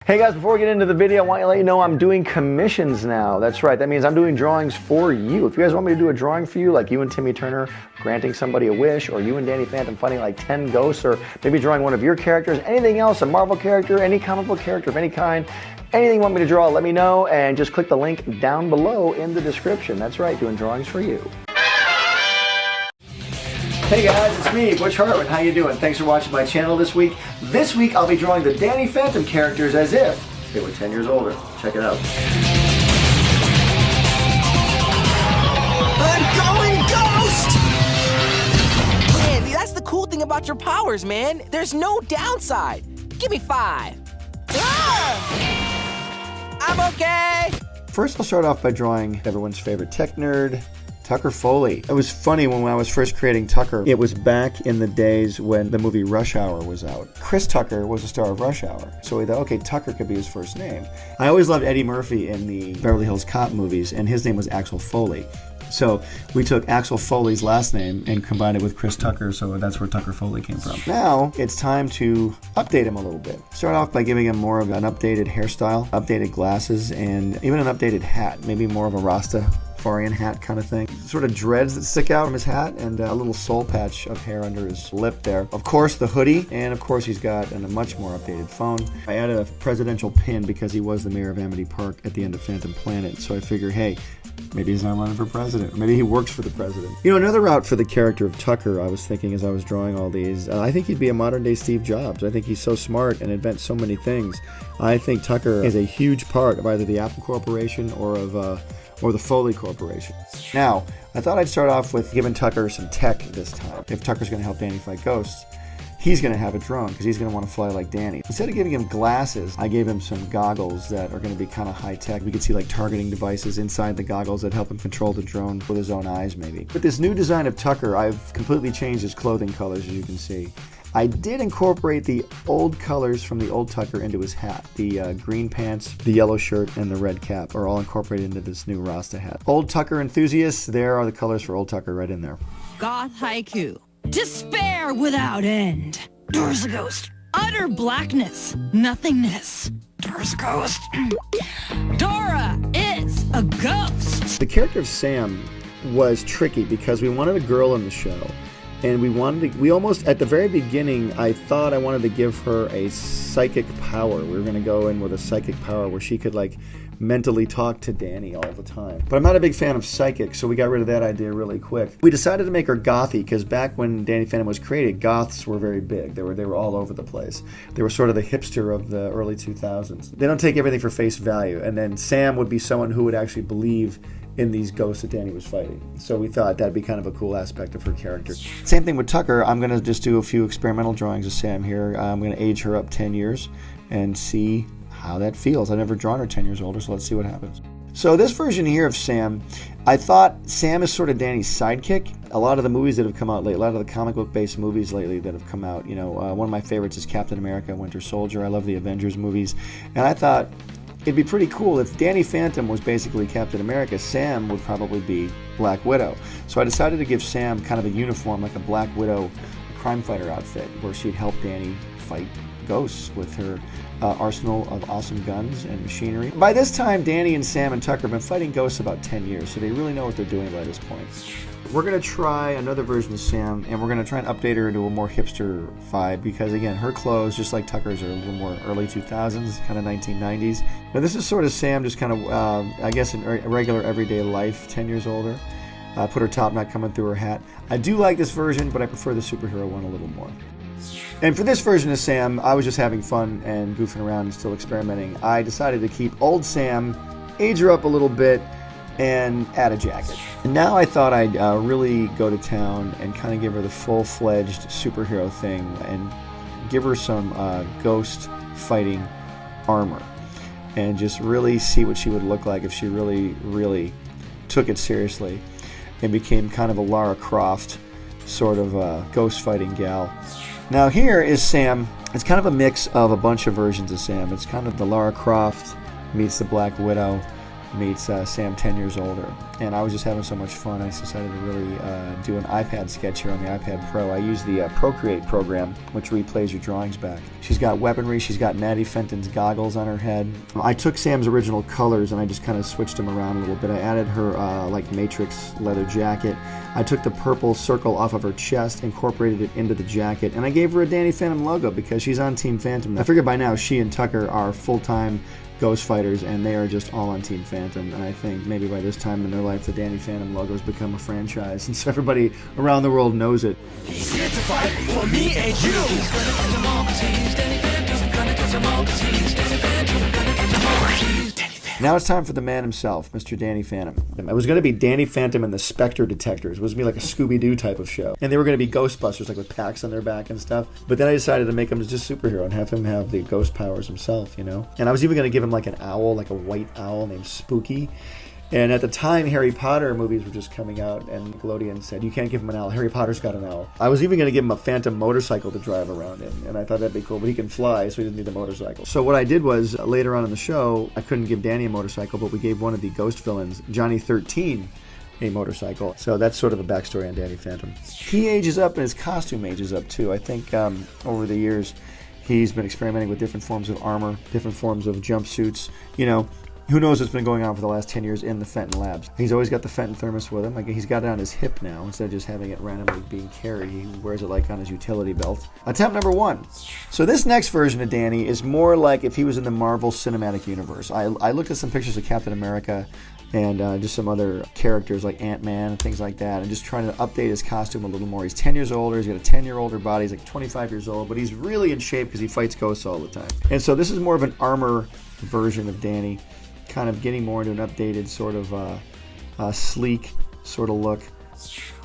Hey guys, before we get into the video, I want to let you know I'm doing commissions now. That's right, that means I'm doing drawings for you. If you guys want me to do a drawing for you, like you and Timmy Turner granting somebody a wish, or you and Danny Phantom fighting like 10 ghosts, or maybe drawing one of your characters, anything else, a Marvel character, any comic book character of any kind, anything you want me to draw, let me know, and just click the link down below in the description. That's right, doing drawings for you. Hey guys, it's me, Butch Hartman. How you doing? Thanks for watching my channel this week. This week I'll be drawing the Danny Phantom characters as if they were 10 years older. Check it out. I'm going ghost! Man, that's the cool thing about your powers, man. There's no downside. Give me 5. Ah! I'm okay. First I'll start off by drawing everyone's favorite tech nerd, Tucker Foley. It was funny when I was first creating Tucker. It was back in the days when the movie Rush Hour was out. Chris Tucker was the star of Rush Hour, so we thought, okay, Tucker could be his first name. I always loved Eddie Murphy in the Beverly Hills Cop movies, and his name was Axel Foley. So we took Axel Foley's last name and combined it with Chris Tucker, so that's where Tucker Foley came from. Now it's time to update him a little bit. Start off by giving him more of an updated hairstyle, updated glasses, and even an updated hat, maybe more of a Rastafarian hat kind of thing. Sort of dreads that stick out from his hat, and a little soul patch of hair under his lip there. Of course the hoodie, and of course he's got a much more updated phone. I added a presidential pin because he was the mayor of Amity Park at the end of Phantom Planet, so I figure, hey, maybe he's not running for president. Maybe he works for the president. You know, another route for the character of Tucker, I was thinking as I was drawing all these, I think he'd be a modern day Steve Jobs. I think he's so smart and invents so many things. I think Tucker is a huge part of either the Apple Corporation or the Foley Corporation. Now, I thought I'd start off with giving Tucker some tech this time. If Tucker's going to help Danny fight ghosts, he's going to have a drone because he's going to want to fly like Danny. Instead of giving him glasses, I gave him some goggles that are going to be kind of high-tech. We could see like targeting devices inside the goggles that help him control the drone with his own eyes maybe. With this new design of Tucker, I've completely changed his clothing colors, as you can see. I did incorporate the old colors from the old Tucker into his hat. The green pants, the yellow shirt, and the red cap are all incorporated into this new Rasta hat. Old Tucker enthusiasts, there are the colors for old Tucker right in there. Goth haiku. Despair without end. Door's a ghost. Utter blackness. Nothingness. Door's a ghost. Dora is a ghost. The character of Sam was tricky because we wanted a girl in the show. And we almost, at the very beginning, I thought I wanted to give her a psychic power. We were going to go in with a psychic power where she could like mentally talk to Danny all the time. But I'm not a big fan of psychics, so we got rid of that idea really quick. We decided to make her gothy because back when Danny Phantom was created, goths were very big. They were all over the place. They were sort of the hipster of the early 2000s. They don't take everything for face value. And then Sam would be someone who would actually believe in these ghosts that Danny was fighting. So we thought that'd be kind of a cool aspect of her character. Same thing with Tucker. I'm going to just do a few experimental drawings of Sam here. I'm going to age her up 10 years and see how that feels. I've never drawn her 10 years older, so let's see what happens. So this version here of Sam, I thought Sam is sort of Danny's sidekick. A lot of the movies that have come out lately, a lot of the comic book based movies lately that have come out, you know, one of my favorites is Captain America, Winter Soldier. I love the Avengers movies. And I thought it'd be pretty cool if Danny Phantom was basically Captain America. Sam would probably be Black Widow. So I decided to give Sam kind of a uniform, like a Black Widow crime fighter outfit, where she'd help Danny fight ghosts with her arsenal of awesome guns and machinery. By this time, Danny and Sam and Tucker have been fighting ghosts about 10 years, so they really know what they're doing by this point. We're going to try another version of Sam, and we're going to try and update her into a more hipster vibe, because again, her clothes, just like Tucker's, are a little more early 2000s, kind of 1990s. Now this is sort of Sam, just kind of, I guess, in a regular everyday life, 10 years older. Put her top knot coming through her hat. I do like this version, but I prefer the superhero one a little more. And for this version of Sam, I was just having fun and goofing around and still experimenting. I decided to keep old Sam, age her up a little bit, and add a jacket. And now I thought I'd really go to town and kind of give her the full-fledged superhero thing and give her some ghost fighting armor and just really see what she would look like if she really, really took it seriously and became kind of a Lara Croft sort of ghost fighting gal. Now here is Sam. It's kind of a mix of a bunch of versions of Sam. It's kind of the Lara Croft meets the Black Widow meets Sam 10 years older. And I was just having so much fun, I decided to really do an iPad sketch here on the iPad Pro. I use the Procreate program, which replays your drawings back. She's got weaponry, she's got Maddie Fenton's goggles on her head. I took Sam's original colors and I just kind of switched them around a little bit. I added her like Matrix leather jacket. I took the purple circle off of her chest, incorporated it into the jacket, and I gave her a Danny Phantom logo because she's on Team Phantom. I figure by now she and Tucker are full-time ghost fighters, and they are just all on Team Phantom. And I think maybe by this time in their life, the Danny Phantom logo has become a franchise, and so everybody around the world knows it. He's here to fight for me and you. He's gonna catch 'em all 'cause he's Danny Phantom. He's gonna catch 'em all 'cause he's Danny Phantom. He's gonna catch 'em all 'cause he's Danny Phantom. Now it's time for the man himself, Mr. Danny Phantom. It was going to be Danny Phantom and the Spectre Detectors. It was going to be like a Scooby-Doo type of show. And they were going to be Ghostbusters, like with packs on their back and stuff. But then I decided to make him just superhero and have him have the ghost powers himself, you know? And I was even going to give him like an owl, like a white owl named Spooky. And at the time, Harry Potter movies were just coming out, and Nickelodeon said, you can't give him an owl. Harry Potter's got an owl. I was even going to give him a phantom motorcycle to drive around in, and I thought that'd be cool, but he can fly, so he doesn't need the motorcycle. So what I did was, later on in the show, I couldn't give Danny a motorcycle, but we gave one of the ghost villains, Johnny 13, a motorcycle. So that's sort of a backstory on Danny Phantom. He ages up, and his costume ages up, too. I think over the years, he's been experimenting with different forms of armor, different forms of jumpsuits, you know. Who knows what's been going on for the last 10 years in the Fenton labs. He's always got the Fenton thermos with him. Like, he's got it on his hip now. Instead of just having it randomly being carried, he wears it like on his utility belt. Attempt number 1. So this next version of Danny is more like if he was in the Marvel Cinematic Universe. I looked at some pictures of Captain America and just some other characters like Ant-Man and things like that, and just trying to update his costume a little more. He's 10 years older. He's got a 10-year-older body. He's like 25 years old, but he's really in shape because he fights ghosts all the time. And so this is more of an armor version of Danny, kind of getting more into an updated sort of sleek sort of look.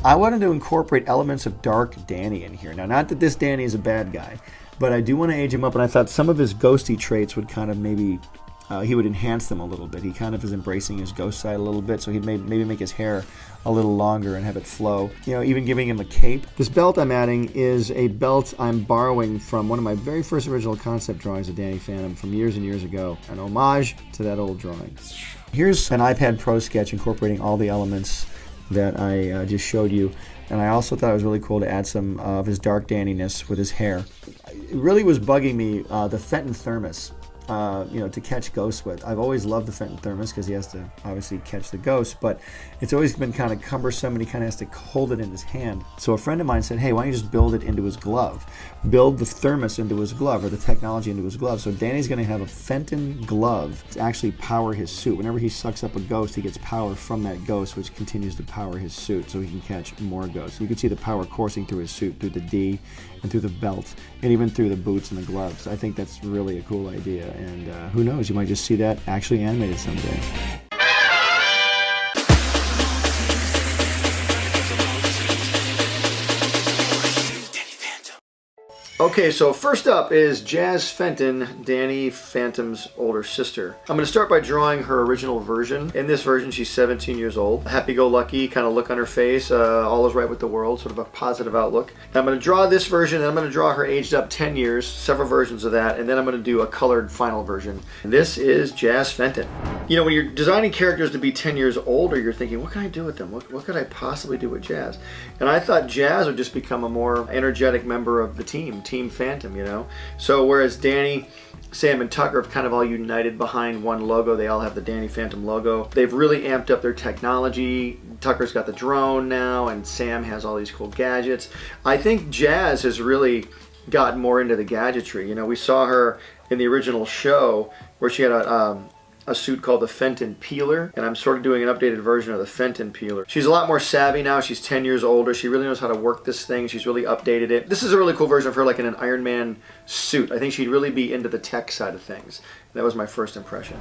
I wanted to incorporate elements of dark Danny in here. Now, not that this Danny is a bad guy, but I do want to age him up, and I thought some of his ghosty traits would kind of maybe, he would enhance them a little bit. He kind of is embracing his ghost side a little bit, so he'd maybe make his hair a little longer and have it flow. You know, even giving him a cape. This belt I'm adding is a belt I'm borrowing from one of my very first original concept drawings of Danny Phantom from years and years ago. An homage to that old drawing. Here's an iPad Pro sketch incorporating all the elements that I just showed you. And I also thought it was really cool to add some of his dark Danny-ness with his hair. It really was bugging me, the Fenton thermos. To catch ghosts with. I've always loved the Fenton thermos because he has to obviously catch the ghosts, but it's always been kind of cumbersome and he kind of has to hold it in his hand. So a friend of mine said, hey, why don't you just build it into his glove? Build the thermos into his glove, or the technology into his glove. So Danny's going to have a Fenton glove to actually power his suit. Whenever he sucks up a ghost, he gets power from that ghost, which continues to power his suit so he can catch more ghosts. You can see the power coursing through his suit, through the D and through the belt, and even through the boots and the gloves. I think that's really a cool idea, and who knows, you might just see that actually animated someday. Okay, so first up is Jazz Fenton, Danny Phantom's older sister. I'm going to start by drawing her original version. In this version, she's 17 years old. Happy-go-lucky kind of look on her face, all is right with the world, sort of a positive outlook. And I'm going to draw this version, and I'm going to draw her aged up 10 years, several versions of that, and then I'm going to do a colored final version. And this is Jazz Fenton. You know, when you're designing characters to be 10 years older, you're thinking, what can I do with them? What could I possibly do with Jazz? And I thought Jazz would just become a more energetic member of the team Phantom, you know? So whereas Danny, Sam, and Tucker have kind of all united behind one logo, they all have the Danny Phantom logo. They've really amped up their technology. Tucker's got the drone now, and Sam has all these cool gadgets. I think Jazz has really gotten more into the gadgetry. You know, we saw her in the original show where she had a suit called the Fenton Peeler, and I'm sort of doing an updated version of the Fenton Peeler. She's a lot more savvy now. She's 10 years older. She really knows how to work this thing. She's really updated it. This is a really cool version of her, like in an Iron Man suit. I think she'd really be into the tech side of things. That was my first impression.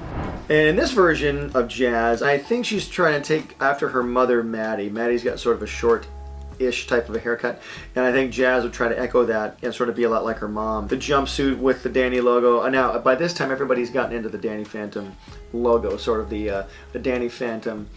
And in this version of Jazz, I think she's trying to take after her mother, Maddie. Maddie's got sort of a short-ish type of a haircut, and I think Jazz would try to echo that and sort of be a lot like her mom. The jumpsuit with the Danny logo. Now, by this time, everybody's gotten into the Danny Phantom logo, sort of the Danny Phantom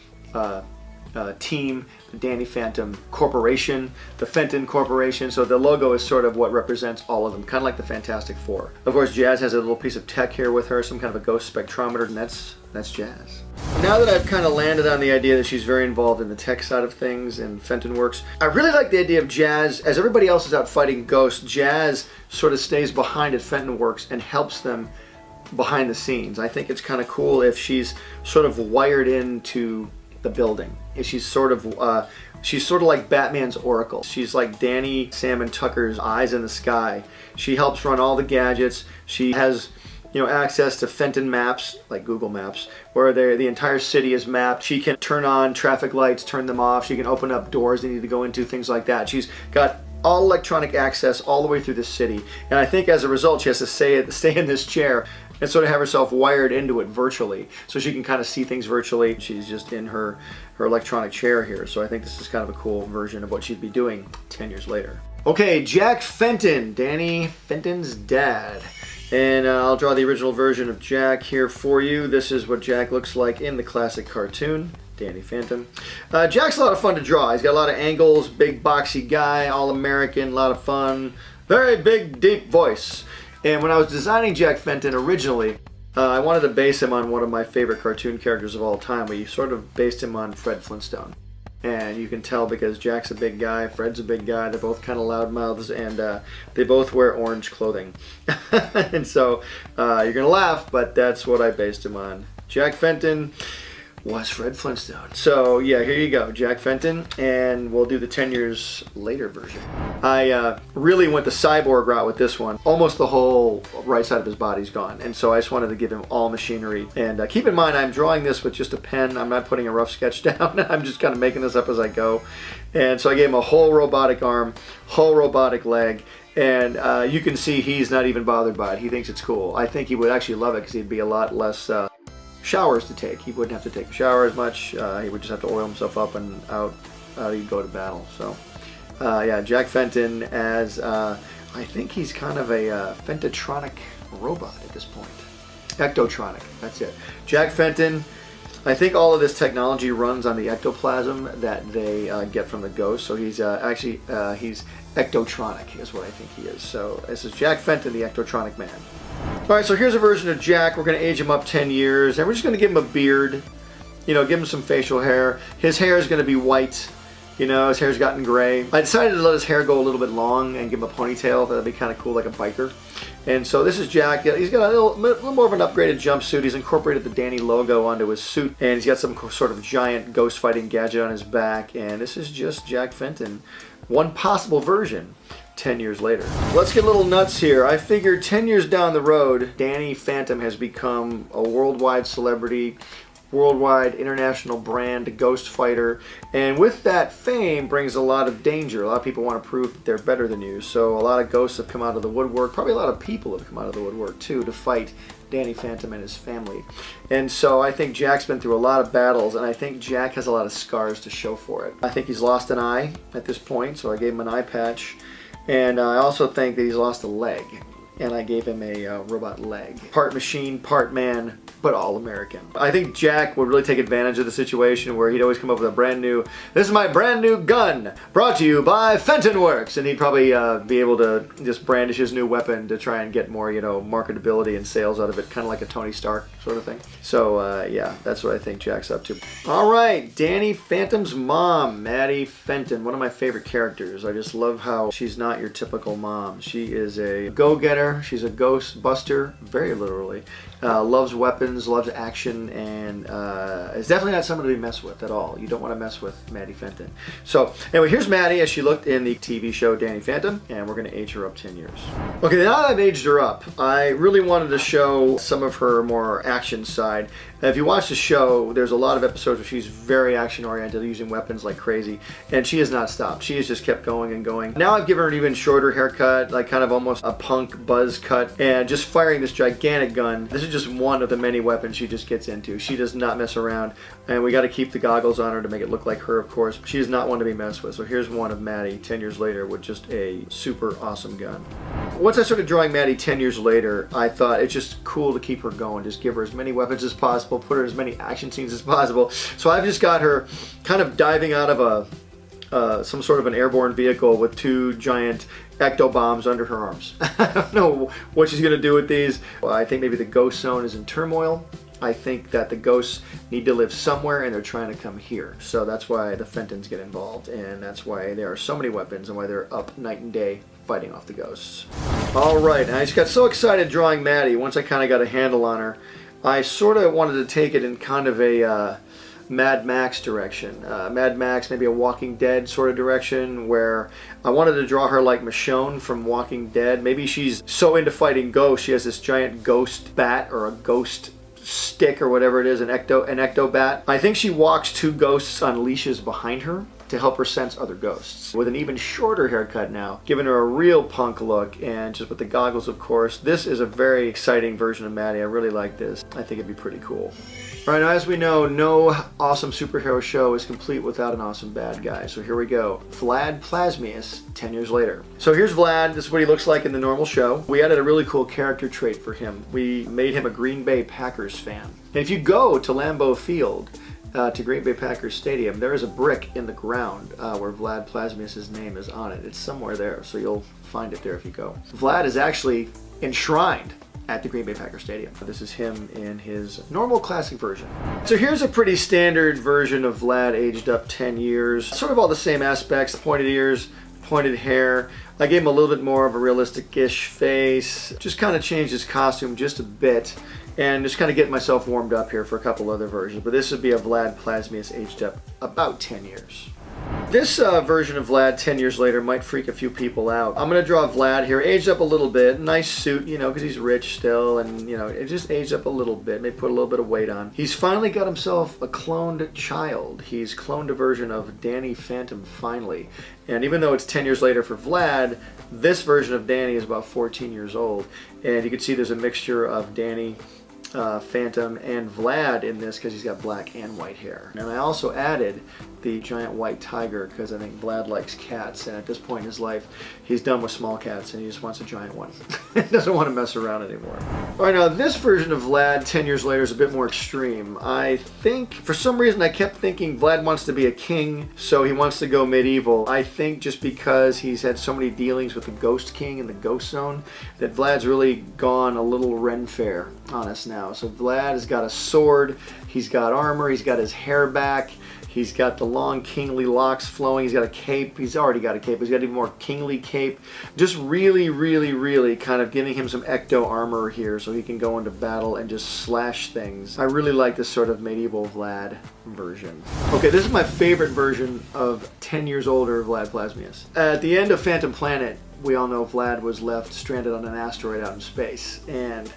team, the Danny Phantom Corporation, the Fenton Corporation. So the logo is sort of what represents all of them, kind of like the Fantastic Four. Of course, Jazz has a little piece of tech here with her, some kind of a ghost spectrometer, and that's Jazz. Now that I've kind of landed on the idea that she's very involved in the tech side of things and Fenton Works, I really like the idea of Jazz. As everybody else is out fighting ghosts, Jazz sort of stays behind at Fenton Works and helps them behind the scenes. I think it's kind of cool if she's sort of wired into the building. If she's sort of like Batman's Oracle. She's like Danny Salmon Tucker's eyes in the sky. She helps run all the gadgets. She has, you know, access to Fenton maps, like Google Maps, where the entire city is mapped. She can turn on traffic lights, turn them off. She can open up doors they need to go into, things like that. She's got all electronic access all the way through the city. And I think as a result, she has to stay in this chair and sort of have herself wired into it virtually, so she can kind of see things virtually. She's just in her electronic chair here. So I think this is kind of a cool version of what she'd be doing 10 years later. Okay, Jack Fenton, Danny Fenton's dad. And I'll draw the original version of Jack here for you. This is what Jack looks like in the classic cartoon, Danny Phantom. Jack's a lot of fun to draw. He's got a lot of angles, big boxy guy, all American, a lot of fun, very big, deep voice. And when I was designing Jack Fenton originally, I wanted to base him on one of my favorite cartoon characters of all time. We sort of based him on Fred Flintstone. And you can tell because Jack's a big guy, Fred's a big guy, they're both kind of loudmouths, and they both wear orange clothing. And so you're going to laugh, but that's what I based him on. Jack Fenton was Fred Flintstone. So yeah, here you go, Jack Fenton, and we'll do the 10 years later version. I really went the cyborg route with this one. Almost the whole right side of his body's gone, and so I just wanted to give him all machinery. And keep in mind, I'm drawing this with just a pen. I'm not putting a rough sketch down. I'm just kind of making this up as I go. And so I gave him a whole robotic arm, whole robotic leg, and you can see he's not even bothered by it. He thinks it's cool. I think he would actually love it because he'd be a lot less showers to take. He wouldn't have to take a shower as much. He would just have to oil himself up and out he'd go to battle. So yeah, Jack Fenton as I think he's kind of a Fentotronic robot at this point. Ectotronic, that's it. Jack Fenton. I think all of this technology runs on the ectoplasm that they get from the ghost. So he's actually he's ectotronic is what I think he is. So this is Jack Fenton, the Ectotronic Man. All right, so here's a version of Jack. We're going to age him up 10 years, and we're just going to give him a beard. You know, give him some facial hair. His hair is going to be white. You know, his hair's gotten gray. I decided to let his hair go a little bit long and give him a ponytail. That'd be kind of cool, like a biker. And so this is Jack. He's got a little more of an upgraded jumpsuit. He's incorporated the Danny logo onto his suit, and he's got some sort of giant ghost fighting gadget on his back. And this is just Jack Fenton. One possible version 10 years later. Let's get a little nuts here. I figured 10 years down the road, Danny Phantom has become a worldwide celebrity, worldwide international brand ghost fighter, and with that fame brings a lot of danger. A lot of people want to prove that they're better than you, so a lot of ghosts have come out of the woodwork. Probably a lot of people have come out of the woodwork too to fight Danny Phantom and his family. And so I think Jack's been through a lot of battles, and I think Jack has a lot of scars to show for it. I think he's lost an eye at this point, so I gave him an eye patch. And I also think that he's lost a leg, and I gave him a robot leg. Part machine, part man, but all American. I think Jack would really take advantage of the situation where he'd always come up with this is my brand new gun, brought to you by Fenton Works, and he'd probably be able to just brandish his new weapon to try and get more, you know, marketability and sales out of it, kind of like a Tony Stark sort of thing. So yeah, that's what I think Jack's up to. All right, Danny Phantom's mom, Maddie Fenton, one of my favorite characters. I just love how she's not your typical mom. She is a go-getter. She's a ghost buster, very literally. Loves weapons, loves action, and is definitely not someone to be messed with at all. You don't want to mess with Maddie Fenton. So anyway, here's Maddie as she looked in the TV show Danny Phantom, and we're going to age her up 10 years. Okay, now that I've aged her up, I really wanted to show some of her more action side. If you watch the show, there's a lot of episodes where she's very action-oriented, using weapons like crazy, and she has not stopped. She has just kept going and going. Now I've given her an even shorter haircut, like kind of almost a punk buzz cut, and just firing this gigantic gun. This is just one of the many weapons she just gets into. She does not mess around, and we got to keep the goggles on her to make it look like her, of course. She is not one to be messed with. So here's one of Maddie 10 years later with just a super awesome gun. Once I started drawing Maddie 10 years later, I thought it's just cool to keep her going. Just give her as many weapons as possible, put her in as many action scenes as possible. So I've just got her kind of diving out of some sort of an airborne vehicle with 2 giant ecto bombs under her arms. I don't know what she's going to do with these. Well, I think maybe the ghost zone is in turmoil. I think that the ghosts need to live somewhere and they're trying to come here. So that's why the Fentons get involved, and that's why there are so many weapons and why they're up night and day fighting off the ghosts. Alright, and I just got so excited drawing Maddie. Once I kind of got a handle on her, I sort of wanted to take it in kind of a Mad Max direction. Mad Max, maybe a Walking Dead sort of direction, where I wanted to draw her like Michonne from Walking Dead. Maybe she's so into fighting ghosts, she has this giant ghost bat or a ghost stick or whatever it is, an ecto bat. I think she walks 2 ghosts on leashes behind her to help her sense other ghosts. With an even shorter haircut now, giving her a real punk look, and just with the goggles, of course. This is a very exciting version of Maddie. I really like this. I think it'd be pretty cool. Alright, now as we know, no awesome superhero show is complete without an awesome bad guy. So here we go. Vlad Plasmius, 10 years later. So here's Vlad. This is what he looks like in the normal show. We added a really cool character trait for him. We made him a Green Bay Packers fan. And if you go to Lambeau Field, to Green Bay Packers Stadium, there is a brick in the ground where Vlad Plasmius' name is on it. It's somewhere there, so you'll find it there if you go. Vlad is actually enshrined at the Green Bay Packers Stadium. This is him in his normal classic version. So here's a pretty standard version of Vlad aged up 10 years. Sort of all the same aspects, pointed ears, pointed hair. I gave him a little bit more of a realistic-ish face. Just kind of changed his costume just a bit. And just kind of getting myself warmed up here for a couple other versions. But this would be a Vlad Plasmius aged up about 10 years. This version of Vlad 10 years later might freak a few people out. I'm going to draw Vlad here, aged up a little bit. Nice suit, you know, because he's rich still. And, you know, it just aged up a little bit. Maybe put a little bit of weight on. He's finally got himself a cloned child. He's cloned a version of Danny Phantom finally. And even though it's 10 years later for Vlad, this version of Danny is about 14 years old. And you can see there's a mixture of Danny, Phantom, and Vlad in this because he's got black and white hair. And I also added the giant white tiger because I think Vlad likes cats, and at this point in his life he's done with small cats and he just wants a giant one. He doesn't want to mess around anymore. Alright, now this version of Vlad 10 years later is a bit more extreme. I think, for some reason I kept thinking Vlad wants to be a king, so he wants to go medieval. I think just because he's had so many dealings with the Ghost King and the Ghost Zone that Vlad's really gone a little Ren Fair on us now. So Vlad has got a sword, he's got armor, he's got his hair back, he's got the long kingly locks flowing, he's got a cape, he's already got a cape, he's got even more kingly cape. Just really kind of giving him some ecto armor here so he can go into battle and just slash things. I really like this sort of medieval Vlad version. Okay, this is my favorite version of 10 years older Vlad Plasmius. At the end of Phantom Planet, we all know Vlad was left stranded on an asteroid out in space. And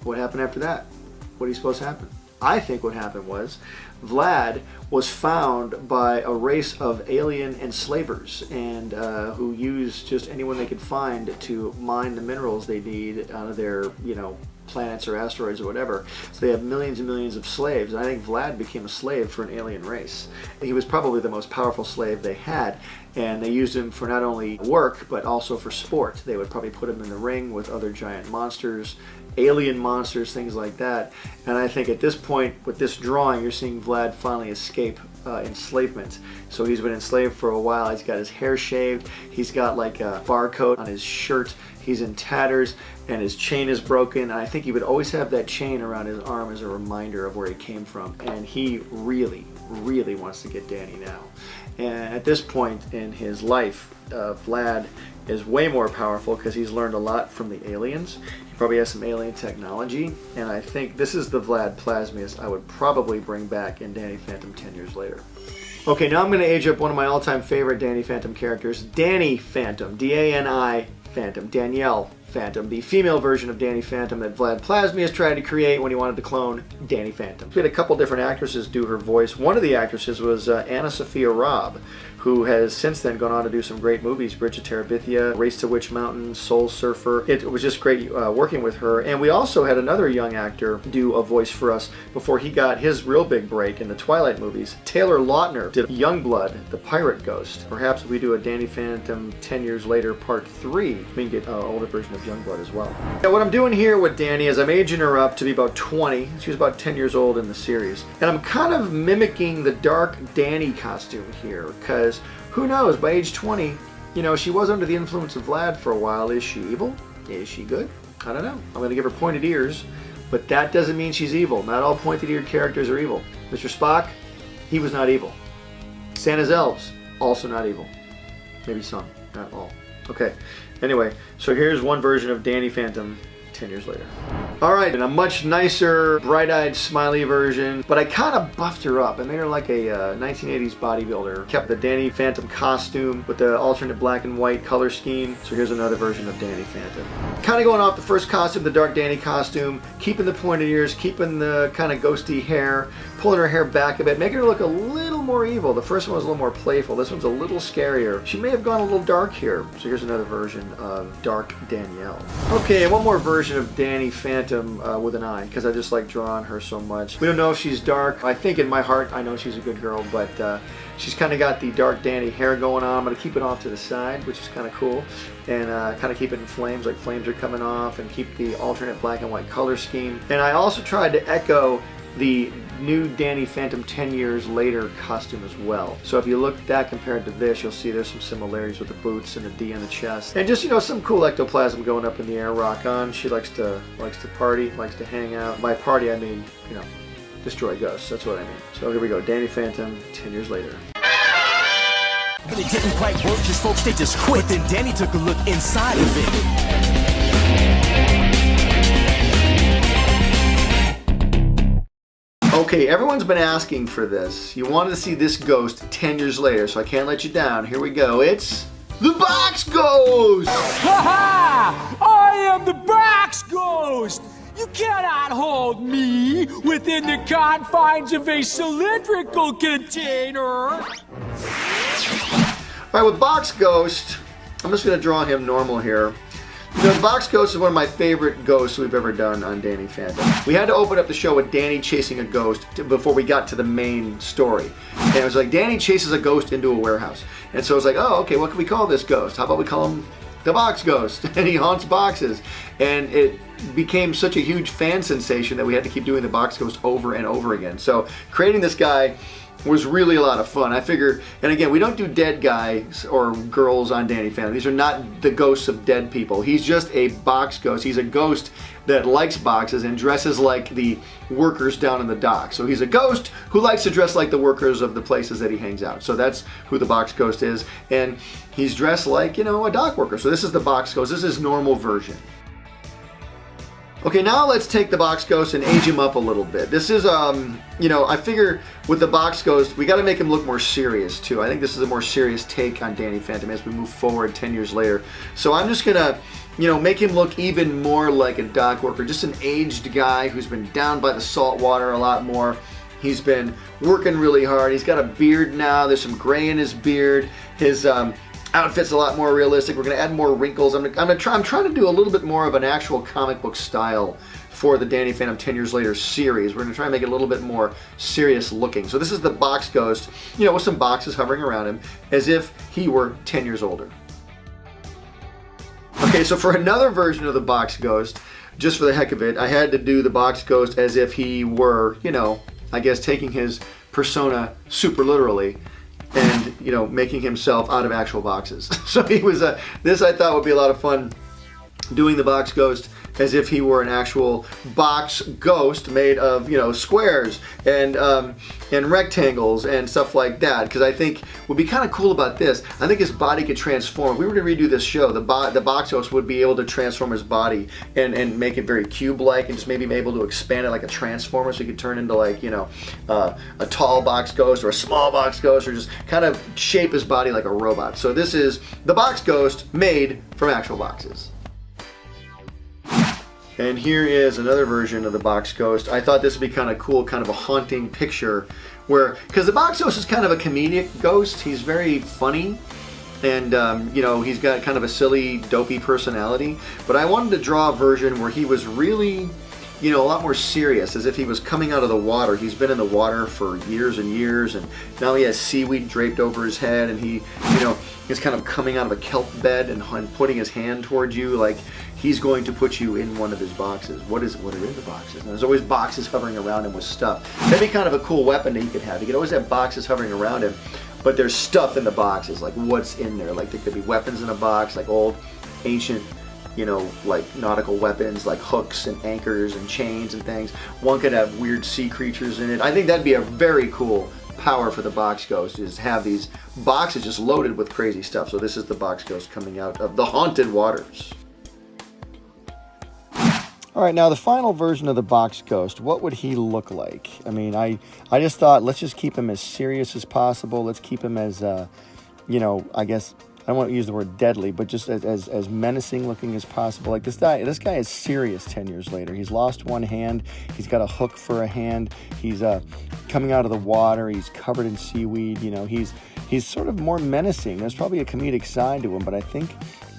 what happened after that? What are you supposed to happen? I think what happened was Vlad was found by a race of alien enslavers and who used just anyone they could find to mine the minerals they need out of their, you know, planets or asteroids or whatever. So they have millions and millions of slaves. And I think Vlad became a slave for an alien race. He was probably the most powerful slave they had. And they used him for not only work, but also for sport. They would probably put him in the ring with other giant monsters, alien monsters, things like that. And I think at this point, with this drawing, you're seeing Vlad finally escape enslavement. So he's been enslaved for a while. He's got his hair shaved. He's got like a barcode on his shirt. He's in tatters and his chain is broken. And I think he would always have that chain around his arm as a reminder of where he came from. And he really wants to get Danny now. And at this point in his life, Vlad is way more powerful because he's learned a lot from the aliens. He probably has some alien technology, and I think this is the Vlad Plasmius I would probably bring back in Danny Phantom 10 years later. Okay, now I'm going to age up one of my all-time favorite Danny Phantom characters, Danny Phantom, D-A-N-I Phantom, Danielle Phantom, the female version of Danny Phantom that Vlad Plasmius tried to create when he wanted to clone Danny Phantom. We had a couple different actresses do her voice. One of the actresses was Anna Sophia Robb, who has since then gone on to do some great movies, Bridge of Terabithia, Race to Witch Mountain, Soul Surfer. It was just great working with her. And we also had another young actor do a voice for us before he got his real big break in the Twilight movies. Taylor Lautner did Youngblood, the Pirate Ghost. Perhaps if we do a Danny Phantom 10 years later part 3, we can get an older version of Youngblood as well. Now what I'm doing here with Danny is I'm aging her up to be about 20. She was about 10 years old in the series. And I'm kind of mimicking the dark Danny costume here, because who knows, by age 20, you know, she was under the influence of Vlad for a while. Is she evil? Is she good? I don't know. I'm going to give her pointed ears, but that doesn't mean she's evil. Not all pointed-eared characters are evil. Mr. Spock, he was not evil. Santa's elves, also not evil. Maybe some, not all. Okay, anyway, so here's one version of Danny Phantom 10 years later. Alright, and a much nicer, bright-eyed, smiley version, but I kind of buffed her up. I made her like a 1980s bodybuilder. Kept the Danny Phantom costume with the alternate black and white color scheme. So here's another version of Danny Phantom. Kind of going off the first costume, the dark Danny costume, keeping the pointed ears, keeping the kind of ghosty hair, pulling her hair back a bit, making her look a little more evil. The first one was a little more playful. This one's a little scarier. She may have gone a little dark here. So here's another version of Dark Danielle. Okay, and one more version of Danny Phantom with an eye, because I just like drawing her so much. We don't know if she's dark. I think in my heart I know she's a good girl, but she's kind of got the dark Danny hair going on. I'm going to keep it off to the side, which is kind of cool, and kind of keep it in flames, like flames are coming off, and keep the alternate black and white color scheme. And I also tried to echo the new Danny Phantom 10 years later costume as well. So if you look at that compared to this, you'll see there's some similarities with the boots and the D on the chest. And just, you know, some cool ectoplasm going up in the air, rock on. She likes to party, likes to hang out. By party, I mean, you know, destroy ghosts. That's what I mean. So here we go, Danny Phantom 10 years later. And it didn't quite work, cause folks, they just quit. Then Danny took a look inside of it. Okay, everyone's been asking for this. You wanted to see this ghost 10 years later, so I can't let you down. Here we go. It's the Box Ghost! Ha ha! I am the Box Ghost! You cannot hold me within the confines of a cylindrical container! Alright, with Box Ghost, I'm just going to draw him normal here. You know, the Box Ghost is one of my favorite ghosts we've ever done on Danny Phantom. We had to open up the show with Danny chasing a ghost before we got to the main story. And it was like, Danny chases a ghost into a warehouse. And so it's like, oh, okay, what can we call this ghost? How about we call him the Box Ghost? And he haunts boxes. And it became such a huge fan sensation that we had to keep doing the Box Ghost over and over again. So creating this guy was really a lot of fun. I figure, and again, we don't do dead guys or girls on Danny Phantom. These are not the ghosts of dead people. He's just a box ghost. He's a ghost that likes boxes and dresses like the workers down in the dock. So he's a ghost who likes to dress like the workers of the places that he hangs out. So that's who the Box Ghost is. And he's dressed like, you know, a dock worker. So this is the Box Ghost. This is his normal version. Okay, now let's take the Box Ghost and age him up a little bit. This is, you know, I figure with the Box Ghost, we got to make him look more serious too. I think this is a more serious take on Danny Phantom as we move forward 10 years later. So I'm just gonna, you know, make him look even more like a dock worker, just an aged guy who's been down by the salt water a lot more. He's been working really hard. He's got a beard now. There's some gray in his beard. His outfit's a lot more realistic. We're going to add more wrinkles. I'm trying to do a little bit more of an actual comic book style for the Danny Phantom 10 years later series. We're going to try and make it a little bit more serious looking. So this is the Box Ghost, you know, with some boxes hovering around him as if he were 10 years older. Okay, so for another version of the Box Ghost, just for the heck of it, I had to do the Box Ghost as if he were, you know, I guess taking his persona super literally and, you know, making himself out of actual boxes. So he was this I thought would be a lot of fun, doing the Box Ghost as if he were an actual box ghost made of, you know, squares and rectangles and stuff like that. Because I think what would be kind of cool about this, I think his body could transform. If we were to redo this show, the Box Ghost would be able to transform his body and make it very cube-like, and just maybe be able to expand it like a transformer, so he could turn into, like, you know, a tall Box Ghost or a small Box Ghost, or just kind of shape his body like a robot. So this is the Box Ghost made from actual boxes. And here is another version of the Box Ghost. I thought this would be kind of cool, kind of a haunting picture where, because the Box Ghost is kind of a comedic ghost. He's very funny and, you know, he's got kind of a silly, dopey personality. But I wanted to draw a version where he was really, you know, a lot more serious, as if he was coming out of the water. He's been in the water for years and years, and now he has seaweed draped over his head, and he, you know, is kind of coming out of a kelp bed and putting his hand towards you like he's going to put you in one of his boxes. What are in the boxes? And there's always boxes hovering around him with stuff. That'd be kind of a cool weapon that he could have. He could always have boxes hovering around him, but there's stuff in the boxes, like what's in there. Like there could be weapons in a box, like old, ancient, you know, like nautical weapons, like hooks and anchors and chains and things. One could have weird sea creatures in it. I think that'd be a very cool power for the Box Ghost, is have these boxes just loaded with crazy stuff. So this is the Box Ghost coming out of the haunted waters. All right, now the final version of the Box Ghost, what would he look like? I mean, I just thought, let's just keep him as serious as possible. Let's keep him as, you know, I guess, I don't want to use the word deadly, but just as menacing looking as possible. Like this guy is serious 10 years later. He's lost one hand. He's got a hook for a hand. He's coming out of the water. He's covered in seaweed. You know, he's sort of more menacing. There's probably a comedic side to him, but I think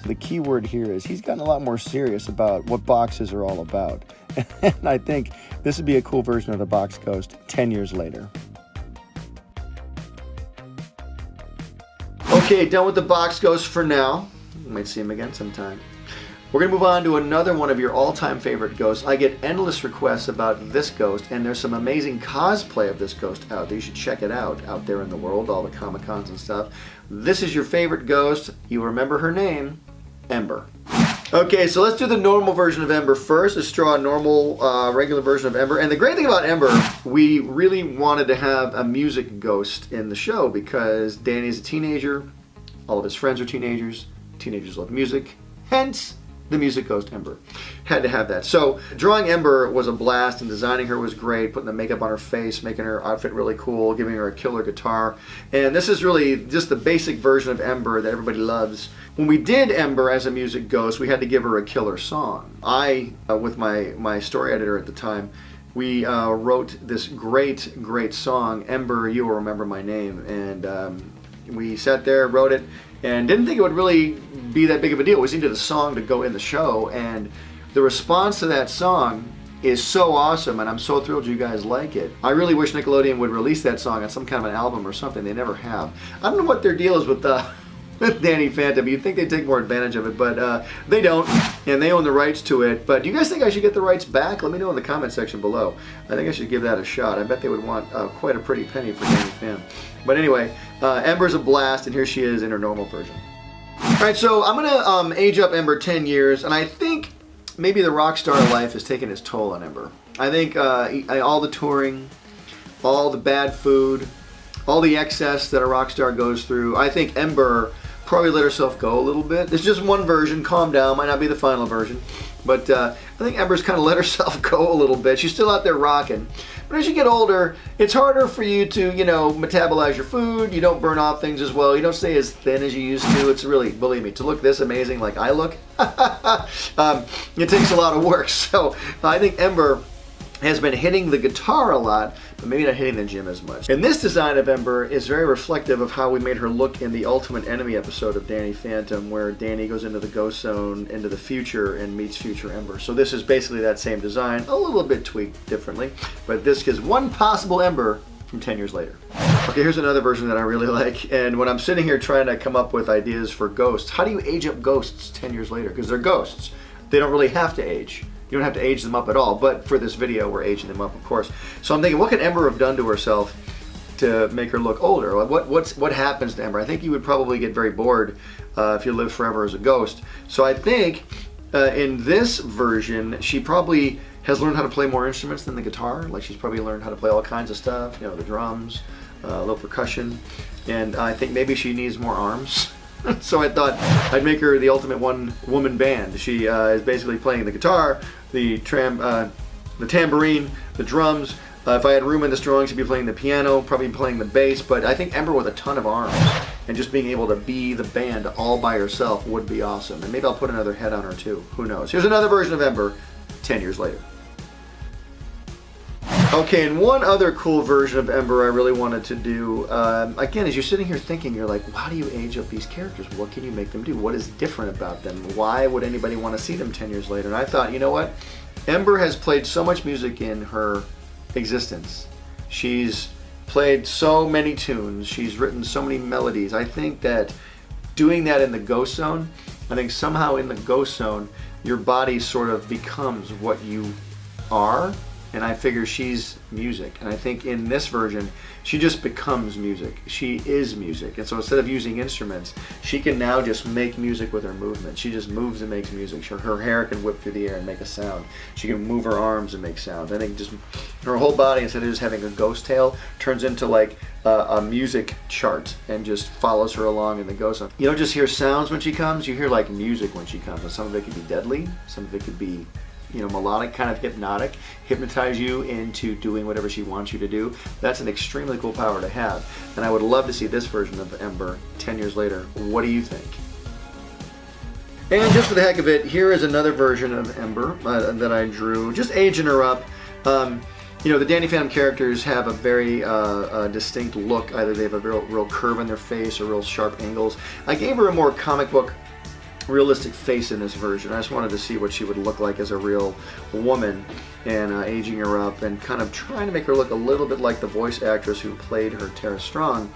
the key word here is he's gotten a lot more serious about what boxes are all about. And I think this would be a cool version of the Box Ghost 10 years later. Okay, done with the Box Ghost for now. You might see him again sometime. We're going to move on to another one of your all-time favorite ghosts. I get endless requests about this ghost, and there's some amazing cosplay of this ghost out there. You should check it out there in the world, all the Comic-Cons and stuff. This is your favorite ghost. You remember her name, Ember. Okay, so let's do the normal version of Ember first. Let's draw a normal, regular version of Ember. And the great thing about Ember, we really wanted to have a music ghost in the show because Danny's a teenager, all of his friends are teenagers love music, hence the music ghost Ember. Had to have that. So drawing Ember was a blast, and designing her was great, putting the makeup on her face, making her outfit really cool, giving her a killer guitar. And this is really just the basic version of Ember that everybody loves. When we did Ember as a music ghost, we had to give her a killer song. I, with my story editor at the time, we wrote this great song, Ember, You Will Remember My Name. And we sat there, wrote it, and didn't think it would really be that big of a deal. We just needed a song to go in the show, and the response to that song is so awesome, and I'm so thrilled you guys like it. I really wish Nickelodeon would release that song on some kind of an album or something. They never have. I don't know what their deal is with Danny Phantom. You'd think they'd take more advantage of it, but they don't, and they own the rights to it. But do you guys think I should get the rights back? Let me know in the comment section below. I think I should give that a shot. I bet they would want quite a pretty penny for Danny Phantom. But anyway, Ember's a blast, and here she is in her normal version. Alright, so I'm going to age up Ember 10 years, and I think maybe the rock star life has taken its toll on Ember. I think all the touring, all the bad food, all the excess that a rock star goes through, I think Ember probably let herself go a little bit. It's just one version, calm down, might not be the final version. But I think Ember's kind of let herself go a little bit. She's still out there rocking. But as you get older, it's harder for you to, you know, metabolize your food. You don't burn off things as well. You don't stay as thin as you used to. It's really, believe me, to look this amazing like I look, it takes a lot of work. So I think Ember has been hitting the guitar a lot, but maybe not hitting the gym as much. And this design of Ember is very reflective of how we made her look in the Ultimate Enemy episode of Danny Phantom, where Danny goes into the ghost zone, into the future, and meets future Ember. So this is basically that same design, a little bit tweaked differently, but this is one possible Ember from 10 years later. Okay, here's another version that I really like, and when I'm sitting here trying to come up with ideas for ghosts, how do you age up ghosts 10 years later? Because they're ghosts. They don't really have to age. You don't have to age them up at all, but for this video, we're aging them up, of course. So I'm thinking, what could Ember have done to herself to make her look older? What happens to Ember? I think you would probably get very bored if you live forever as a ghost. So I think in this version, she probably has learned how to play more instruments than the guitar. Like she's probably learned how to play all kinds of stuff, you know, the drums, a little percussion, and I think maybe she needs more arms. So I thought I'd make her the ultimate one-woman band. She is basically playing the guitar, the tambourine, the drums. If I had room in this drawing, she'd be playing the piano, probably playing the bass. But I think Ember with a ton of arms and just being able to be the band all by herself would be awesome. And maybe I'll put another head on her too. Who knows? Here's another version of Ember 10 years later. Okay, and one other cool version of Ember I really wanted to do, again, as you're sitting here thinking, you're like, how do you age up these characters? What can you make them do? What is different about them? Why would anybody want to see them 10 years later? And I thought, you know what? Ember has played so much music in her existence. She's played so many tunes. She's written so many melodies. I think that doing that in the ghost zone, I think somehow in the ghost zone, your body sort of becomes what you are. And I figure she's music. And I think in this version, she just becomes music. She is music. And so instead of using instruments, she can now just make music with her movement. She just moves and makes music. Her hair can whip through the air and make a sound. She can move her arms and make sounds. I think just her whole body, instead of just having a ghost tail, turns into like a music chart and just follows her along in the ghost zone. You don't just hear sounds when she comes, you hear like music when she comes. And some of it could be deadly, some of it could be melodic, kind of hypnotic, hypnotize you into doing whatever she wants you to do. That's an extremely cool power to have. And I would love to see this version of Ember 10 years later. What do you think? And just for the heck of it, here is another version of Ember that I drew, just aging her up. The Danny Phantom characters have a very distinct look. Either they have a real curve in their face or real sharp angles. I gave her a more comic book realistic face in this version. I just wanted to see what she would look like as a real woman, and aging her up and kind of trying to make her look a little bit like the voice actress who played her, Tara Strong,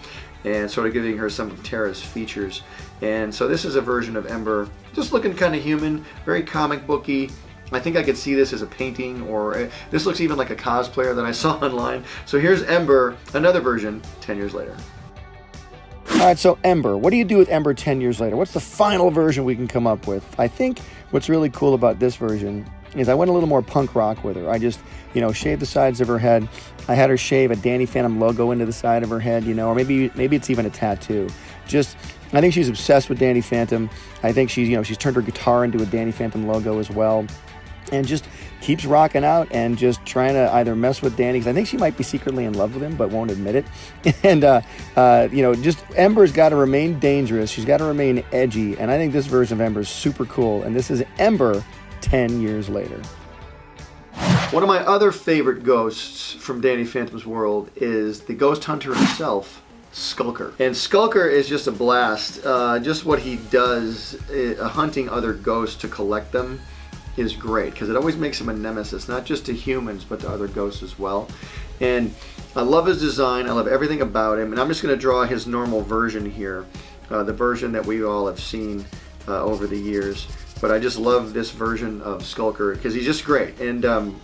and sort of giving her some of Tara's features. And so this is a version of Ember just looking kind of human, very comic booky. I think I could see this as a painting, or this looks even like a cosplayer that I saw online. So here's Ember, another version 10 years later. All right, so Ember, what do you do with Ember 10 years later? What's the final version we can come up with? I think what's really cool about this version is I went a little more punk rock with her. I just, shaved the sides of her head. I had her shave a Danny Phantom logo into the side of her head, or maybe it's even a tattoo. I think she's obsessed with Danny Phantom. I think she's turned her guitar into a Danny Phantom logo as well. And just keeps rocking out and just trying to either mess with Danny, because I think she might be secretly in love with him but won't admit it. And just Ember's got to remain dangerous. She's got to remain edgy, and I think this version of Ember is super cool. And this is Ember 10 years later. One of my other favorite ghosts from Danny Phantom's world is the ghost hunter himself, Skulker. And Skulker is just a blast. Just what he does, hunting other ghosts to collect them, is great, because it always makes him a nemesis, not just to humans but to other ghosts as well. And I love his design, I love everything about him, and I'm just going to draw his normal version here, the version that we all have seen over the years. But I just love this version of Skulker because he's just great. And and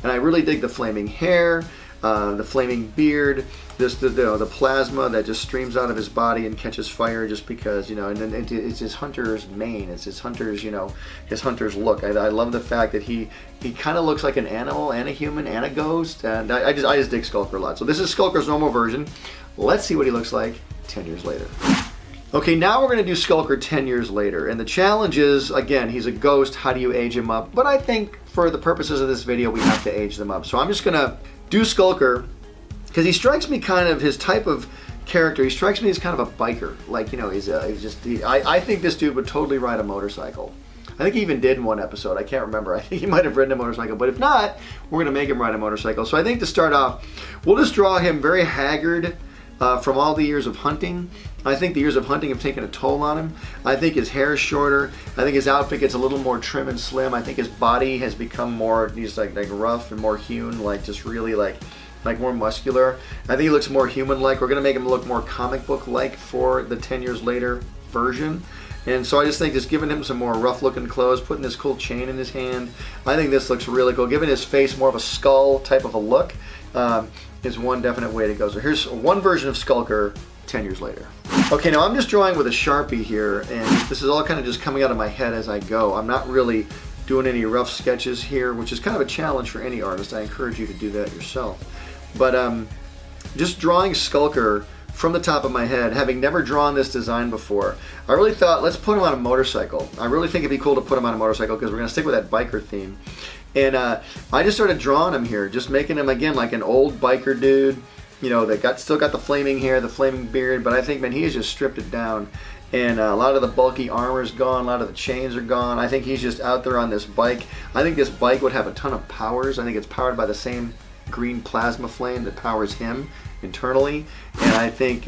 I really dig the flaming hair, the flaming beard, the plasma that just streams out of his body and catches fire just because, and then it's his hunter's mane, it's his hunter's, his hunter's look. I love the fact that he kind of looks like an animal and a human and a ghost, and I just dig Skulker a lot. So this is Skulker's normal version. Let's see what he looks like 10 years later. Okay, now we're going to do Skulker 10 years later, and the challenge is, again, he's a ghost. How do you age him up? But I think for the purposes of this video, we have to age them up. So I'm just going to do Skulker, because he strikes me kind of, his type of character, he strikes me as kind of a biker. Like, I think this dude would totally ride a motorcycle. I think he even did in one episode. I can't remember. I think he might have ridden a motorcycle, but if not, we're going to make him ride a motorcycle. So I think to start off, we'll just draw him very haggard from all the years of hunting. I think the years of hunting have taken a toll on him. I think his hair is shorter. I think his outfit gets a little more trim and slim. I think his body has become more, he's like rough and more hewn, like just really like more muscular. I think he looks more human-like. We're gonna make him look more comic book-like for the 10 years later version. And so I just think just giving him some more rough-looking clothes, putting this cool chain in his hand, I think this looks really cool. Giving his face more of a skull type of a look is one definite way to go. So here's one version of Skulker 10 years later. Okay, now I'm just drawing with a Sharpie here, and this is all kind of just coming out of my head as I go. I'm not really doing any rough sketches here, which is kind of a challenge for any artist. I encourage you to do that yourself. But just drawing Skulker from the top of my head, having never drawn this design before, I really thought, let's put him on a motorcycle. I really think it'd be cool to put him on a motorcycle because we're going to stick with that biker theme. And I just started drawing him here, just making him, again, like an old biker dude, that still got the flaming hair, the flaming beard, but I think, man, he has just stripped it down. And a lot of the bulky armor's gone, a lot of the chains are gone. I think he's just out there on this bike. I think this bike would have a ton of powers. I think it's powered by the same green plasma flame that powers him internally. And I think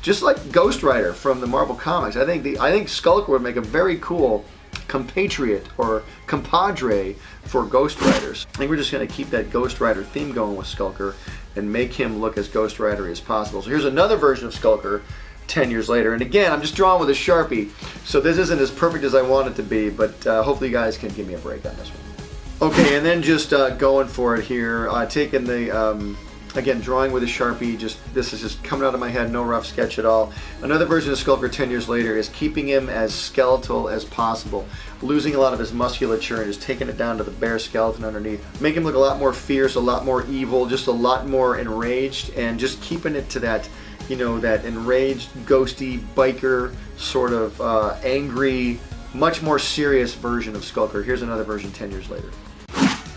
just like Ghost Rider from the Marvel Comics, I think Skulker would make a very cool compatriot or compadre for Ghost Riders. I think we're just going to keep that Ghost Rider theme going with Skulker and make him look as Ghost Rider as possible. So here's another version of Skulker 10 years later. And again, I'm just drawing with a Sharpie, so this isn't as perfect as I want it to be, but hopefully you guys can give me a break on this one. Okay, and then just going for it here, taking the, again, drawing with a Sharpie, this is just coming out of my head, no rough sketch at all. Another version of Skulker 10 years later is keeping him as skeletal as possible, losing a lot of his musculature and just taking it down to the bare skeleton underneath. Make him look a lot more fierce, a lot more evil, just a lot more enraged, and just keeping it to that, you know, that enraged, ghosty, biker, sort of angry, much more serious version of Skulker. Here's another version 10 years later.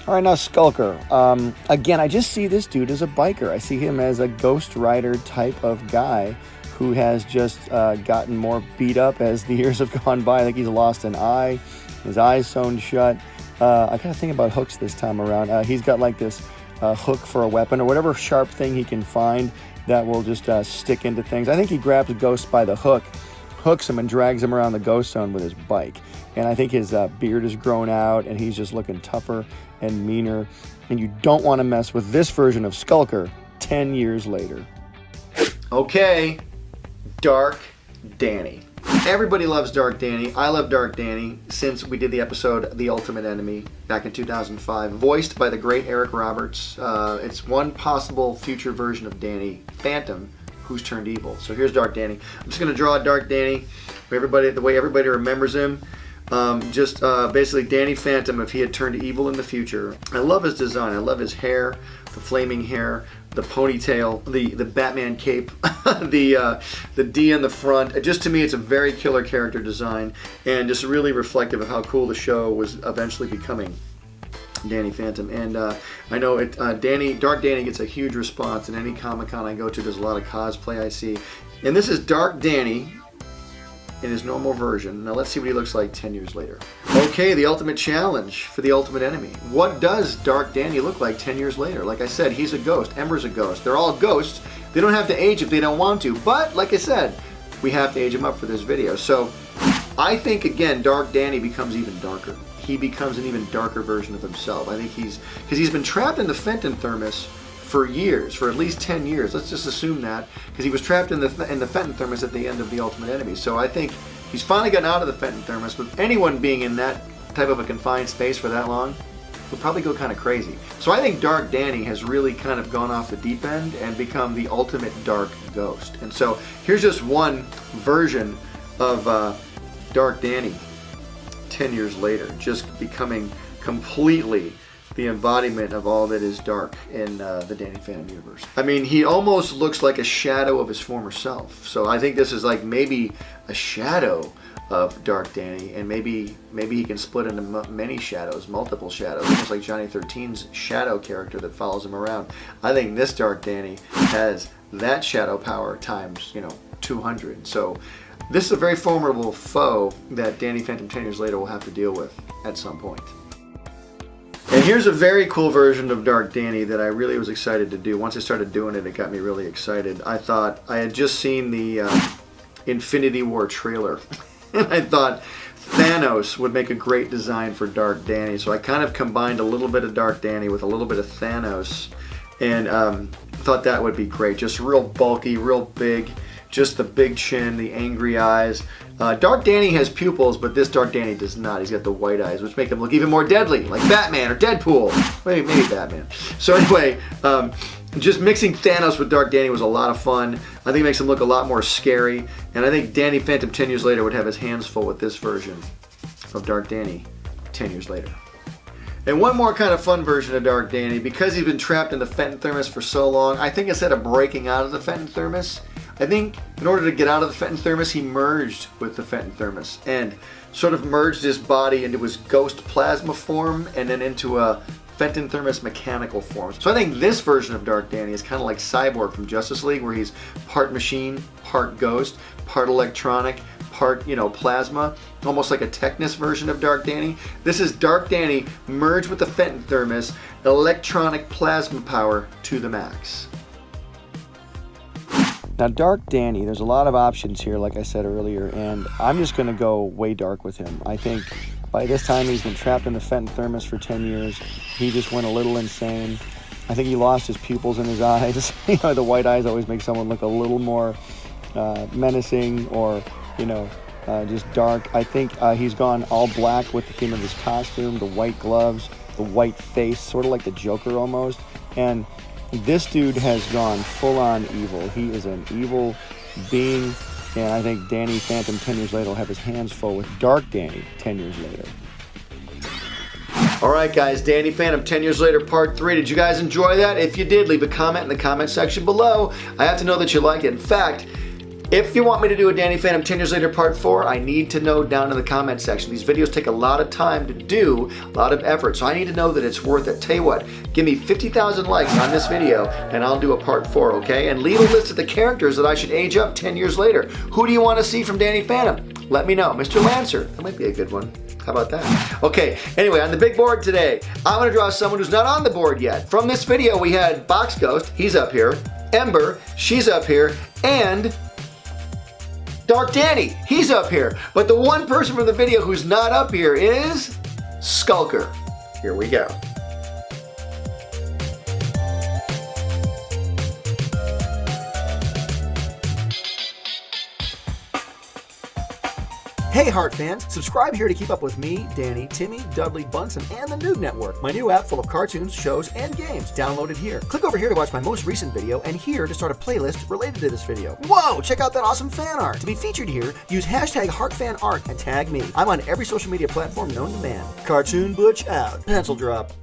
All right, now Skulker. Again, I just see this dude as a biker. I see him as a Ghost Rider type of guy who has just gotten more beat up as the years have gone by. I think he's lost an eye, his eyes sewn shut. I kind of think about hooks this time around. He's got like this hook for a weapon or whatever sharp thing he can find that will just stick into things. I think he grabs Ghost by the hook, hooks him and drags him around the Ghost Zone with his bike. And I think his beard has grown out and he's just looking tougher and meaner. And you don't want to mess with this version of Skulker 10 years later. Okay, Dark Danny. Everybody loves Dark Danny. I love Dark Danny since we did the episode The Ultimate Enemy back in 2005, voiced by the great Eric Roberts. It's one possible future version of Danny Phantom who's turned evil. So here's Dark Danny. I'm just going to draw Dark Danny, the way everybody remembers him. Basically Danny Phantom if he had turned evil in the future. I love his design. I love his hair, the flaming hair, the ponytail, the Batman cape, the D in the front. Just to me, it's a very killer character design and just really reflective of how cool the show was eventually becoming. Danny Phantom. And I know Dark Danny gets a huge response in any Comic-Con I go to. There's a lot of cosplay I see. And this is Dark Danny in his normal version. Now let's see what he looks like 10 years later. Okay, the ultimate challenge for the ultimate enemy. What does Dark Danny look like 10 years later? Like I said, he's a ghost. Ember's a ghost. They're all ghosts. They don't have to age if they don't want to. But like I said, we have to age him up for this video. So I think, again, Dark Danny becomes even darker. He becomes an even darker version of himself. I think because he's been trapped in the Fenton thermos for years, for at least 10 years. Let's just assume that, because he was trapped in the Fenton thermos at the end of The Ultimate Enemy. So I think he's finally gotten out of the Fenton thermos, but anyone being in that type of a confined space for that long would probably go kind of crazy. So I think Dark Danny has really kind of gone off the deep end and become the ultimate dark ghost. And so here's just one version of Dark Danny 10 years later, just becoming completely the embodiment of all that is dark in the Danny Phantom universe. I mean, he almost looks like a shadow of his former self. So I think this is like maybe a shadow of Dark Danny, and maybe he can split into many shadows, multiple shadows, almost like Johnny 13's shadow character that follows him around. I think this Dark Danny has that shadow power times, 200. So this is a very formidable foe that Danny Phantom 10 years later will have to deal with at some point. And here's a very cool version of Dark Danny that I really was excited to do. Once I started doing it, it got me really excited. I thought, I had just seen the Infinity War trailer, and I thought Thanos would make a great design for Dark Danny. So I kind of combined a little bit of Dark Danny with a little bit of Thanos, and thought that would be great. Just real bulky, real big, just the big chin, the angry eyes. Dark Danny has pupils, but this Dark Danny does not. He's got the white eyes, which make him look even more deadly, like Batman or Deadpool. Maybe Batman. So anyway, just mixing Thanos with Dark Danny was a lot of fun. I think it makes him look a lot more scary, and I think Danny Phantom 10 years later would have his hands full with this version of Dark Danny 10 years later. And one more kind of fun version of Dark Danny, because he's been trapped in the Fenton thermos for so long, I think instead of breaking out of the Fenton thermos, I think in order to get out of the Fenton thermos, he merged with the Fenton thermos and sort of merged his body into his ghost plasma form and then into a Fenton thermos mechanical form. So I think this version of Dark Danny is kind of like Cyborg from Justice League, where he's part machine, part ghost, part electronic, part, you know, plasma, almost like a Technus version of Dark Danny. This is Dark Danny merged with the Fenton Thermos, electronic plasma power to the max. Now, Dark Danny, there's a lot of options here, like I said earlier, and I'm just going to go way dark with him. I think by this time he's been trapped in the Fenton Thermos for 10 years. He just went a little insane. I think he lost his pupils in his eyes. You know, the white eyes always make someone look a little more menacing or, you know, just dark. I think he's gone all black with the theme of his costume, the white gloves, the white face, sort of like the Joker almost. And this dude has gone full-on evil. He is an evil being, and I think Danny Phantom 10 years later will have his hands full with Dark Danny 10 years later. Alright guys, Danny Phantom 10 years later part 3. Did you guys enjoy that? If you did, leave a comment in the comment section below. I have to know that you liked it. In fact, if you want me to do a Danny Phantom 10 years later part 4, I need to know down in the comment section. These videos take a lot of time to do, a lot of effort, so I need to know that it's worth it. Tell you what, give me 50,000 likes on this video and I'll do a part 4, okay? And leave a list of the characters that I should age up 10 years later. Who do you want to see from Danny Phantom? Let me know. Mr. Lancer, that might be a good one. How about that? Okay, anyway, on the big board today, I'm going to draw someone who's not on the board yet. From this video, we had Box Ghost, he's up here, Ember, she's up here, and Dark Danny, he's up here. But the one person from the video who's not up here is Skulker. Here we go. Hey Heart fans, subscribe here to keep up with me, Danny, Timmy, Dudley, Bunsen, and the NOOG Network, my new app full of cartoons, shows, and games. Download it here. Click over here to watch my most recent video, and here to start a playlist related to this video. Whoa, check out that awesome fan art. To be featured here, use hashtag HeartFanArt and tag me. I'm on every social media platform known to man. Cartoon Butch out. Pencil drop.